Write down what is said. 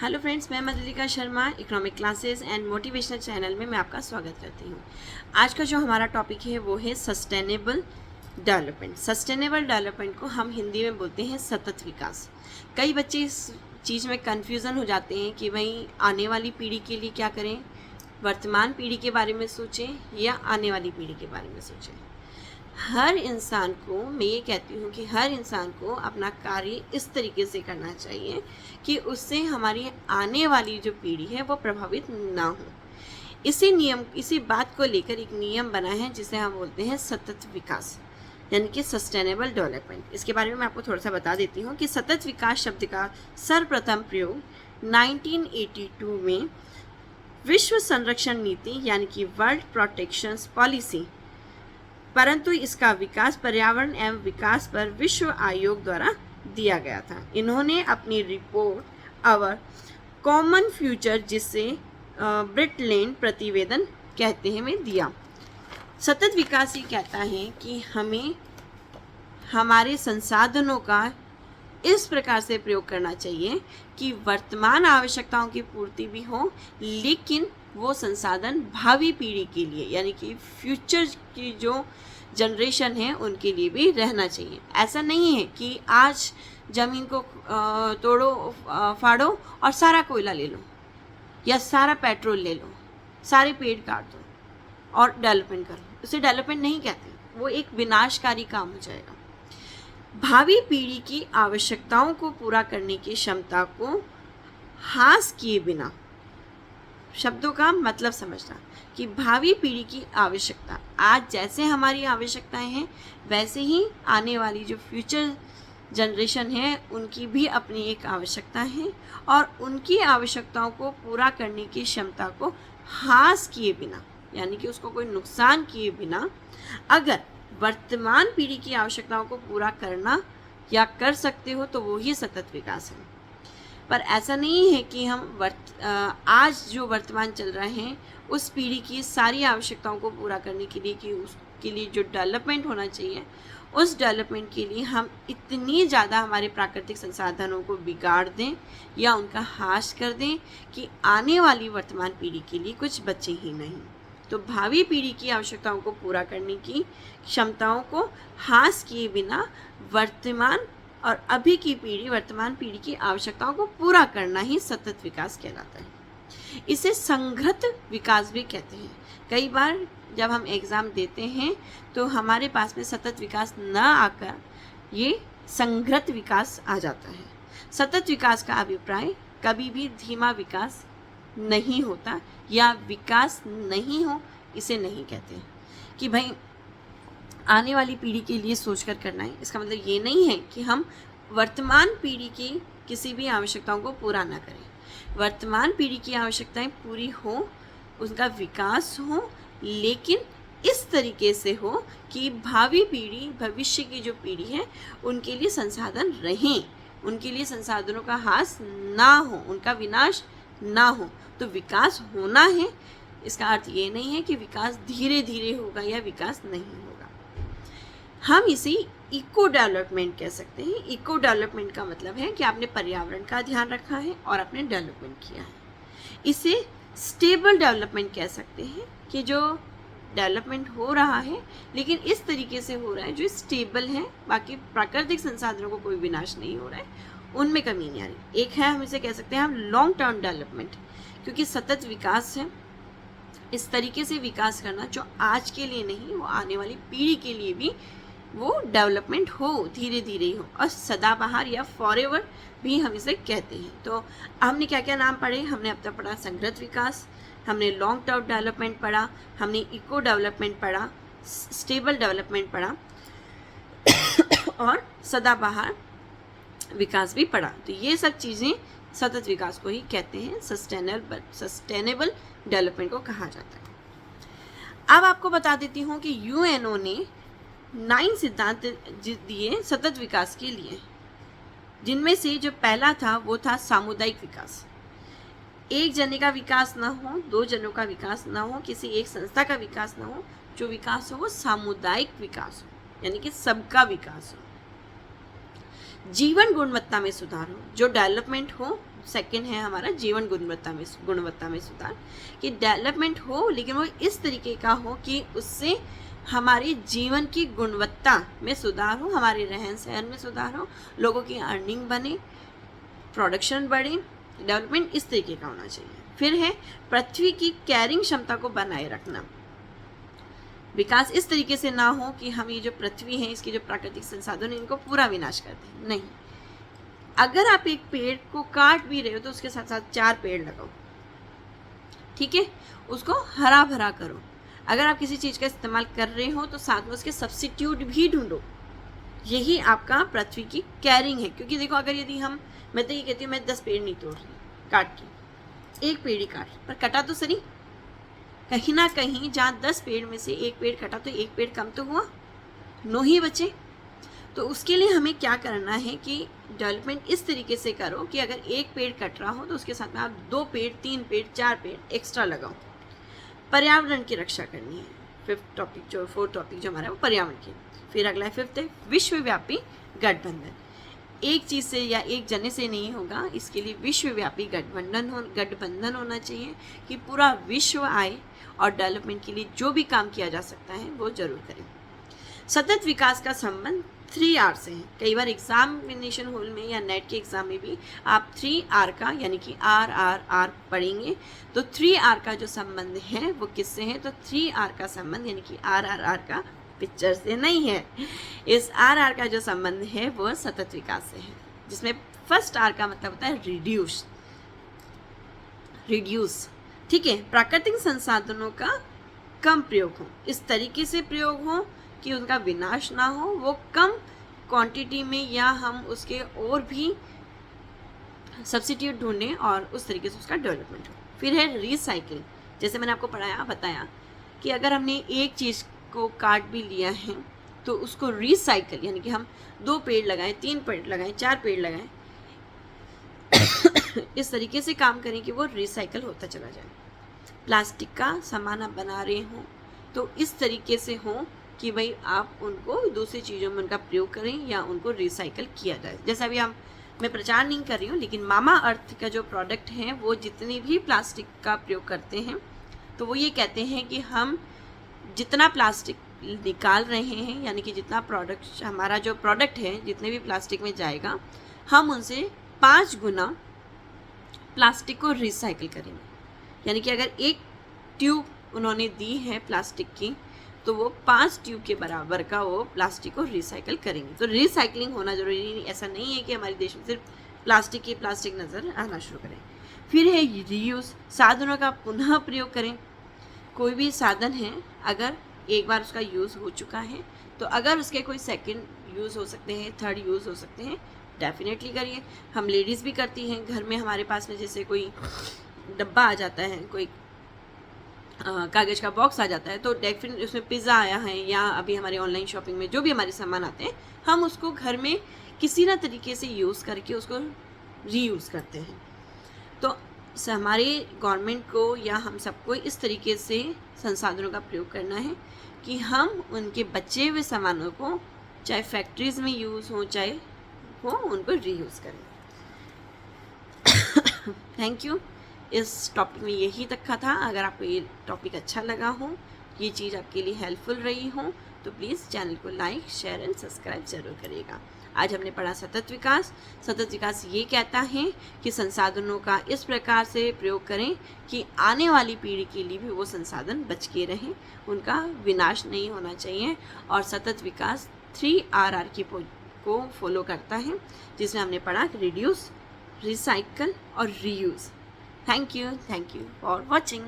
Hello friends, मैं Madhulika Sharma economic classes and motivational channel में मैं आपका स्वागत करती हूँ। आज का जो हमारा टॉपिक है वो है सस्टेनेबल डेवलपमेंट। सस्टेनेबल डेवलपमेंट को हम हिंदी में बोलते हैं सतत विकास। कई बच्चे इस चीज़ में कन्फ्यूज़न हो जाते हैं कि भाई आने वाली पीढ़ी के लिए क्या करें, वर्तमान पीढ़ी के बारे में सोचें या आने वाली पीढ़ी के बारे में सोचें। हर इंसान को, मैं ये कहती हूँ कि हर इंसान को अपना कार्य इस तरीके से करना चाहिए कि उससे हमारी आने वाली जो पीढ़ी है वो प्रभावित ना हो। इसी बात को लेकर एक नियम बना है जिसे हम बोलते हैं सतत विकास, यानी कि सस्टेनेबल डेवलपमेंट। इसके बारे में मैं आपको थोड़ा सा बता देती हूँ कि सतत विकास शब्द का सर्वप्रथम प्रयोग 1982 में विश्व संरक्षण नीति यानी कि वर्ल्ड प्रोटेक्शन पॉलिसी, परंतु इसका विकास पर्यावरण एवं विकास पर विश्व आयोग द्वारा दिया गया था। इन्होंने अपनी रिपोर्ट आवर कॉमन फ्यूचर, जिसे ब्रिटलैंड प्रतिवेदन कहते हैं, में दिया। सतत विकास ये कहता है कि हमें हमारे संसाधनों का इस प्रकार से प्रयोग करना चाहिए कि वर्तमान आवश्यकताओं की पूर्ति भी हो, लेकिन वो संसाधन भावी पीढ़ी के लिए यानी कि फ्यूचर की जो जनरेशन है उनके लिए भी रहना चाहिए। ऐसा नहीं है कि आज ज़मीन को तोड़ो, फाड़ो और सारा कोयला ले लो या सारा पेट्रोल ले लो, सारे पेड़ काट दो और डेवलपमेंट करो। उसे डेवलपमेंट नहीं कहते, वो एक विनाशकारी काम हो जाएगा। भावी पीढ़ी की आवश्यकताओं को पूरा करने की क्षमता को हास किए बिना, शब्दों का मतलब समझना कि भावी पीढ़ी की आवश्यकता, आज जैसे हमारी आवश्यकताएं हैं वैसे ही आने वाली जो फ्यूचर जनरेशन है उनकी भी अपनी एक आवश्यकता है, और उनकी आवश्यकताओं को पूरा करने की क्षमता को हास किए बिना, यानी कि उसको कोई नुकसान किए बिना, अगर वर्तमान पीढ़ी की आवश्यकताओं को पूरा करना या कर सकते हो तो वो ही सतत विकास है। पर ऐसा नहीं है कि हम आज जो वर्तमान चल रहे हैं उस पीढ़ी की सारी आवश्यकताओं को पूरा करने के लिए, कि उसके लिए जो डेवलपमेंट होना चाहिए उस डेवलपमेंट के लिए हम इतनी ज़्यादा हमारे प्राकृतिक संसाधनों को बिगाड़ दें या उनका हाश कर दें कि आने वाली वर्तमान पीढ़ी के लिए कुछ बचे ही नहीं। तो भावी पीढ़ी की आवश्यकताओं को पूरा करने की क्षमताओं को हास किए बिना वर्तमान और अभी की पीढ़ी, वर्तमान पीढ़ी की आवश्यकताओं को पूरा करना ही सतत विकास कहलाता है। इसे संघृत विकास भी कहते हैं। कई बार जब हम एग्ज़ाम देते हैं तो हमारे पास में सतत विकास न आकर ये संघृत विकास आ जाता है। सतत विकास का अभिप्राय कभी भी धीमा विकास नहीं होता या विकास नहीं हो, इसे नहीं कहते कि भाई आने वाली पीढ़ी के लिए सोचकर करना है। इसका मतलब ये नहीं है कि हम वर्तमान पीढ़ी की किसी भी आवश्यकताओं को पूरा ना करें। वर्तमान पीढ़ी की आवश्यकताएं पूरी हो, उनका विकास हो, लेकिन इस तरीके से हो कि भावी पीढ़ी, भविष्य की जो पीढ़ी है उनके लिए संसाधन रहें, उनके लिए संसाधनों का हास ना हो, उनका विनाश ना हो। तो विकास होना है, इसका अर्थ ये नहीं है कि विकास धीरे धीरे होगा या विकास नहीं होगा। हम इसे इको डेवलपमेंट कह सकते हैं। इको डेवलपमेंट का मतलब है कि आपने पर्यावरण का ध्यान रखा है और आपने डेवलपमेंट किया है। इसे स्टेबल डेवलपमेंट कह सकते हैं कि जो डेवलपमेंट हो रहा है लेकिन इस तरीके से हो रहा है जो स्टेबल है, बाकी प्राकृतिक संसाधनों को कोई विनाश नहीं हो रहा है, उनमें कमी नहीं आ रही। एक है, हम इसे कह सकते हैं हम लॉन्ग टर्म डेवलपमेंट, क्योंकि सतत विकास है इस तरीके से विकास करना जो आज के लिए नहीं, वो आने वाली पीढ़ी के लिए भी वो डेवलपमेंट हो, धीरे धीरे ही हो, और सदाबहार या फॉरएवर भी हम इसे कहते हैं। तो हमने क्या क्या नाम पढ़े? हमने अब तक पढ़ा संघृत विकास, हमने लॉन्ग टर्म डेवलपमेंट पढ़ा, हमने इको डेवलपमेंट पढ़ा, स्टेबल डेवलपमेंट पढ़ा और सदाबहार विकास भी पढ़ा। तो ये सब चीज़ें सतत विकास को ही कहते हैं, सस्टेनेबल डेवलपमेंट को कहा जाता है। अब आपको बता देती हूँ कि यूएनओ ने 9 सिद्धांत दिए सतत विकास के लिए, जिनमें से जो पहला था वो था सामुदायिक विकास। एक जने का विकास ना हो, 2 जनों का विकास ना हो, किसी एक संस्था का विकास ना हो, जो विकास हो वो सामुदायिक विकास हो, यानी कि सबका विकास हो। जीवन गुणवत्ता में सुधार हो, जो डेवलपमेंट हो सेकंड है हमारा जीवन गुणवत्ता में सुधार, कि डेवलपमेंट हो लेकिन वो इस तरीके का हो कि उससे हमारी जीवन की गुणवत्ता में सुधार हो, हमारे रहन सहन में सुधार हो, लोगों की अर्निंग बने, प्रोडक्शन बढ़े। डेवलपमेंट इस तरीके का होना चाहिए। फिर है पृथ्वी की कैरिंग क्षमता को बनाए रखना। विकास इस तरीके से ना हो कि हम ये जो पृथ्वी है, इसके जो प्राकृतिक संसाधन है, इनको पूरा विनाश कर दें। नहीं, अगर आप एक पेड़ को काट भी रहे हो तो उसके साथ साथ 4 पेड़ लगाओ, ठीक है, उसको हरा भरा करो। अगर आप किसी चीज़ का इस्तेमाल कर रहे हो तो साथ में उसके सब्स्टिट्यूट भी ढूंढो। यही आपका पृथ्वी की कैरिंग है। क्योंकि देखो, अगर यदि मैं तो ये कहती हूँ मैं 10 पेड़ नहीं तोड़ रही काट के, एक पेड़ ही काट, पर कटा तो सही, कहीं ना कहीं जहाँ 10 पेड़ में से एक पेड़ कटा तो एक पेड़ कम तो हुआ, 9 ही बचे। तो उसके लिए हमें क्या करना है कि डेवलपमेंट इस तरीके से करो कि अगर एक पेड़ कट रहा हो तो उसके साथ में आप 2 पेड़, 3 पेड़, 4 पेड़ एक्स्ट्रा लगाओ। पर्यावरण की रक्षा करनी है। 4th टॉपिक जो हमारा है वो पर्यावरण की। फिर अगला है 5th है विश्वव्यापी गठबंधन। एक चीज़ से या एक जने से नहीं होगा, इसके लिए विश्वव्यापी गठबंधन होना चाहिए कि पूरा विश्व आए और डेवलपमेंट के लिए जो भी काम किया जा सकता है वो जरूर करें। सतत विकास का संबंध 3R से है। कई बार एग्जामिनेशन हॉल में या नेट के एग्जाम में भी आप 3R का यानी कि RRR पढ़ेंगे। तो 3R का जो संबंध है वो किससे है? तो 3R का संबंध यानी कि RRR का पिक्चर से नहीं है। इस RR का जो संबंध है वो सतत विकास से है, जिसमें फर्स्ट R का मतलब होता है रिड्यूस, ठीक है। प्राकृतिक संसाधनों का कम प्रयोग हो, इस तरीके से प्रयोग हो कि उनका विनाश ना हो, वो कम क्वांटिटी में, या हम उसके और भी सब्स्टिट्यूट ढूंढें और उस तरीके से उसका डेवलपमेंट हो। फिर है रिसाइकलिंग। जैसे मैंने आपको बताया कि अगर हमने एक चीज़ को काट भी लिया है तो उसको रिसाइकल यानी कि हम 2 पेड़ लगाएं, 3 पेड़ लगाएं, 4 पेड़ लगाएं, इस तरीके से काम करें कि वो रिसाइकल होता चला जाए। प्लास्टिक का सामान आप बना रहे हो तो इस तरीके से हो कि भाई आप उनको दूसरी चीज़ों में उनका प्रयोग करें या उनको रिसाइकल किया जाए। जैसा अभी मैं प्रचार नहीं कर रही हूँ, लेकिन मामा अर्थ का जो प्रोडक्ट है वो जितनी भी प्लास्टिक का प्रयोग करते हैं तो वो ये कहते हैं कि हम जितना प्लास्टिक निकाल रहे हैं, यानी कि जितना प्रोडक्ट हमारा जो प्रोडक्ट है जितने भी प्लास्टिक में जाएगा, हम उनसे 5 गुना प्लास्टिक को रिसाइकिल करेंगे। यानी कि अगर एक ट्यूब उन्होंने दी है प्लास्टिक की तो वो 5 ट्यूब के बराबर का वो प्लास्टिक को रिसाइकिल करेंगे। तो रिसाइकलिंग होना जरूरी नहीं, ऐसा नहीं है कि हमारे देश में सिर्फ प्लास्टिक नज़र आना शुरू करें। फिर है रीयूज, साधनों का पुनः प्रयोग करें। कोई भी साधन है अगर एक बार उसका यूज़ हो चुका है तो अगर उसके कोई सेकंड यूज़ हो सकते हैं, थर्ड यूज़ हो सकते हैं, डेफिनेटली करिए। हम लेडीज़ भी करती हैं, घर में हमारे पास में जैसे कोई डब्बा आ जाता है, कोई कागज़ का बॉक्स आ जाता है तो डेफिनेटली उसमें पिज़्ज़ा आया है या अभी हमारे ऑनलाइन शॉपिंग में जो भी हमारे सामान आते हैं, हम उसको घर में किसी ना तरीके से यूज़ करके उसको रीयूज़ करते हैं। तो हमारे गवर्नमेंट को या हम सबको इस तरीके से संसाधनों का प्रयोग करना है कि हम उनके बचे हुए सामानों को चाहे फैक्ट्रीज़ में यूज़ हो चाहे वो उनको रीयूज़ करें। Thank you. इस टॉपिक में यही तक का था। अगर आपको ये टॉपिक अच्छा लगा हो, ये चीज़ आपके लिए हेल्पफुल रही हो तो प्लीज़ चैनल को लाइक, शेयर एंड सब्सक्राइब जरूर करिएगा। आज हमने पढ़ा सतत विकास। सतत विकास ये कहता है कि संसाधनों का इस प्रकार से प्रयोग करें कि आने वाली पीढ़ी के लिए भी वो संसाधन बच के रहें, उनका विनाश नहीं होना चाहिए। और सतत विकास 3RR को फॉलो करता है, जिसमें हमने पढ़ा रिड्यूस, रिसाइकल और reuse. Thank you for watching.